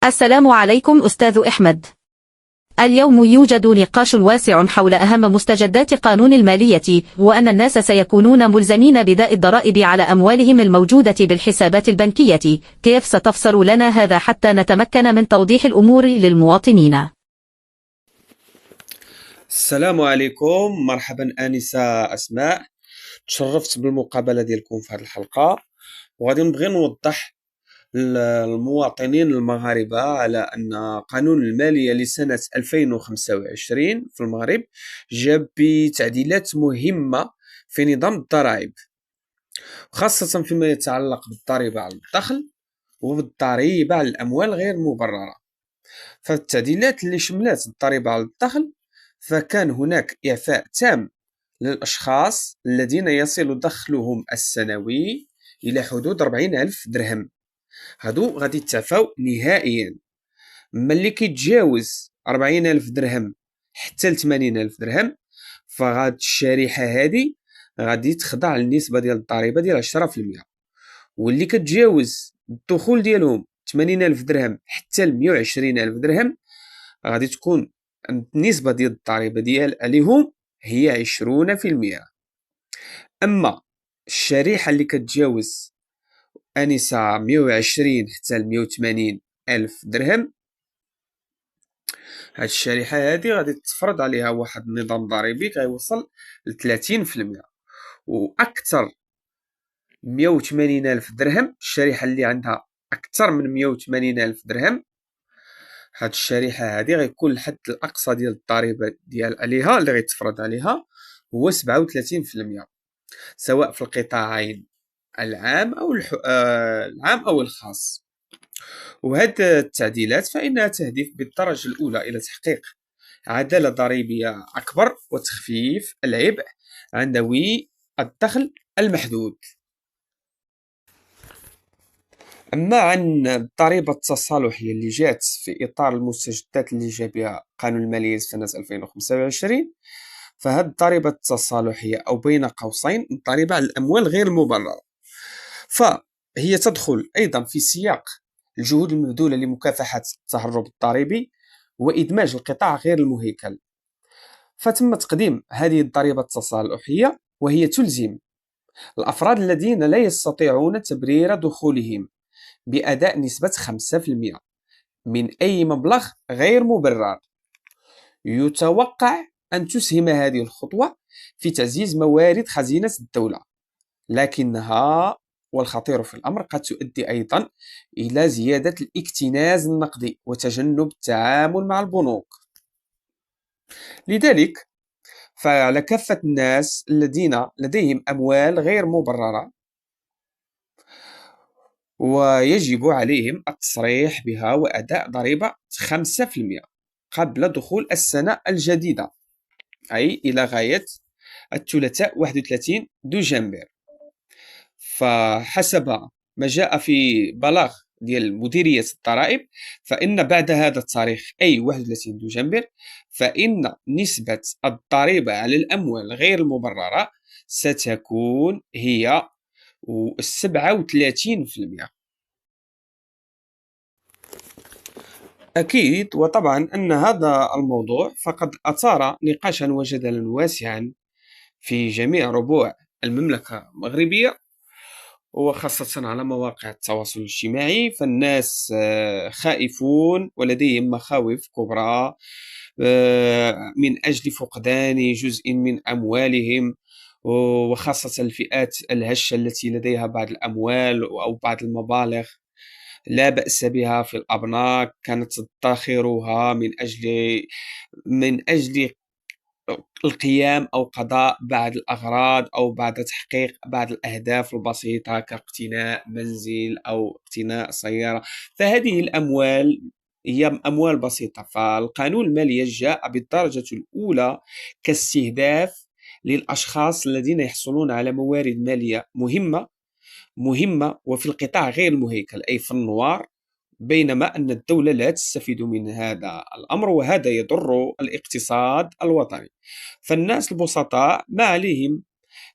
السلام عليكم أستاذ أحمد. اليوم يوجد نقاش واسع حول أهم مستجدات قانون المالية، وأن الناس سيكونون ملزمين بداء الضرائب على أموالهم الموجودة بالحسابات البنكية. كيف ستفسر لنا هذا حتى نتمكن من توضيح الأمور للمواطنين؟ السلام عليكم، مرحبا آنسة أسماء. تشرفت بالمقابلة ديالكم في هذه الحلقة، وغادي نبغي نوضح للمواطنين المغاربة على أن قانون المالية لسنة 2025 في المغرب جاء بتعديلات مهمة في نظام الضرائب، خاصة فيما يتعلق بالضريبة على الدخل وبالضريبة على الأموال غير المبررة. فالتعديلات اللي شملات الضريبة على الدخل، فكان هناك إعفاء تام للأشخاص الذين يصل دخلهم السنوي إلى حدود 40,000 درهم. هادو غادي يتعفاو نهائيا. أما اللي كيتجاوز 40,000 درهم حتى ل 80,000 درهم، فغاد الشريحة هادي غادي تخضع للنسبة ديال الضريبة ديال 10%. واللي كتجاوز الدخول ديالهم 80,000 درهم حتى ل 120,000 درهم، غادي تكون النسبة ديال الضريبة ديال عليهم هي 20%. أما الشريحة اللي كتجاوز آنسة 120 حتى ل 180 ألف درهم، هاد الشريحة هادي غادي تفرض عليها واحد النظام ضريبي غيوصل ل 30%. وأكثر 180 ألف درهم، الشريحة اللي عندها أكثر من 180 ألف درهم، هاد الشريحة هادي غيكون الحد الأقصى ديال الضريبة ديال عليها اللي غيتفرض عليها هو 37%، سواء في القطاعين العام أو الخاص. وهاد التعديلات فإنها تهدف بالدرجة الأولى إلى تحقيق عدالة ضريبية أكبر وتخفيف العبء عن ذوي الدخل المحدود. أما عن الضريبة التصالحية اللي جات في إطار المستجدات اللي جا بها قانون المالية سنة 2025، فهاد الضريبة التصالحية أو بين قوسين الضريبة على الأموال غير المبررة، فهي تدخل أيضا في سياق الجهود المبذولة لمكافحة التهرب الضريبي وإدماج القطاع غير المهيكل. فتم تقديم هذه الضريبة التصالحية، وهي تلزم الأفراد الذين لا يستطيعون تبرير دخولهم بأداء نسبة 5% من أي مبلغ غير مبرر. يتوقع أن تسهم هذه الخطوة في تعزيز موارد خزينة الدولة، لكنها والخطير في الأمر قد تؤدي أيضا إلى زيادة الاكتناز النقدي وتجنب التعامل مع البنوك. لذلك فعلى كافة الناس الذين لديهم أموال غير مبررة، ويجب عليهم التصريح بها وأداء ضريبة 5% قبل دخول السنة الجديدة، أي إلى غاية الثلاثاء 31 دجنبر. فحسب ما جاء في بلاغ ديال مديرية الضرائب، فإن بعد هذا التاريخ أي 31 دجنبر فإن نسبة الضريبة على الأموال غير المبررة ستكون هي 37%. أكيد وطبعا أن هذا الموضوع فقد أثار نقاشا وجدلا واسعا في جميع ربوع المملكة المغربية، وخاصة على مواقع التواصل الاجتماعي. فالناس خائفون ولديهم مخاوف كبرى من أجل فقدان جزء من أموالهم، وخاصة الفئات الهشة التي لديها بعض الأموال أو بعض المبالغ لا بأس بها في الأبناك، كانت تدخرها من أجل القيام أو قضاء بعض الأغراض أو بعد تحقيق بعض الأهداف البسيطة كاقتناء منزل أو اقتناء سيارة. فهذه الأموال هي أموال بسيطة، فالقانون المالي جاء بالدرجة الأولى كاستهداف للأشخاص الذين يحصلون على موارد مالية مهمة وفي القطاع غير المهيكل أي في النوار، بينما أن الدولة لا تستفيد من هذا الأمر، وهذا يضر الاقتصاد الوطني. فالناس البسطاء ما عليهم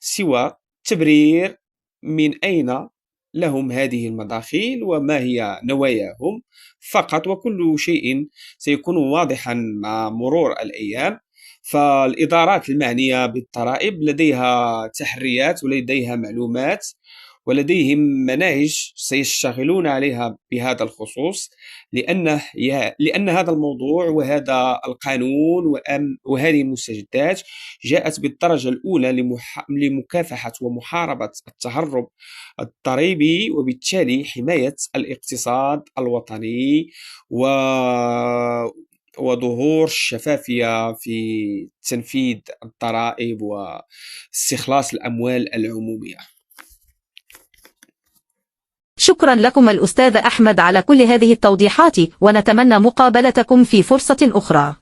سوى تبرير من أين لهم هذه المداخيل وما هي نواياهم فقط، وكل شيء سيكون واضحا مع مرور الأيام. فالإدارات المعنية بالضرائب لديها تحريات ولديها معلومات ولديهم مناهج سيشتغلون عليها بهذا الخصوص، لأن هذا الموضوع وهذا القانون وهذه المستجدات جاءت بالدرجة الأولى لمكافحة ومحاربة التهرب الضريبي، وبالتالي حماية الاقتصاد الوطني و وظهور الشفافية في تنفيذ الضرائب واستخلاص الأموال العمومية. شكرا لكم الأستاذ أحمد على كل هذه التوضيحات، ونتمنى مقابلتكم في فرصة أخرى.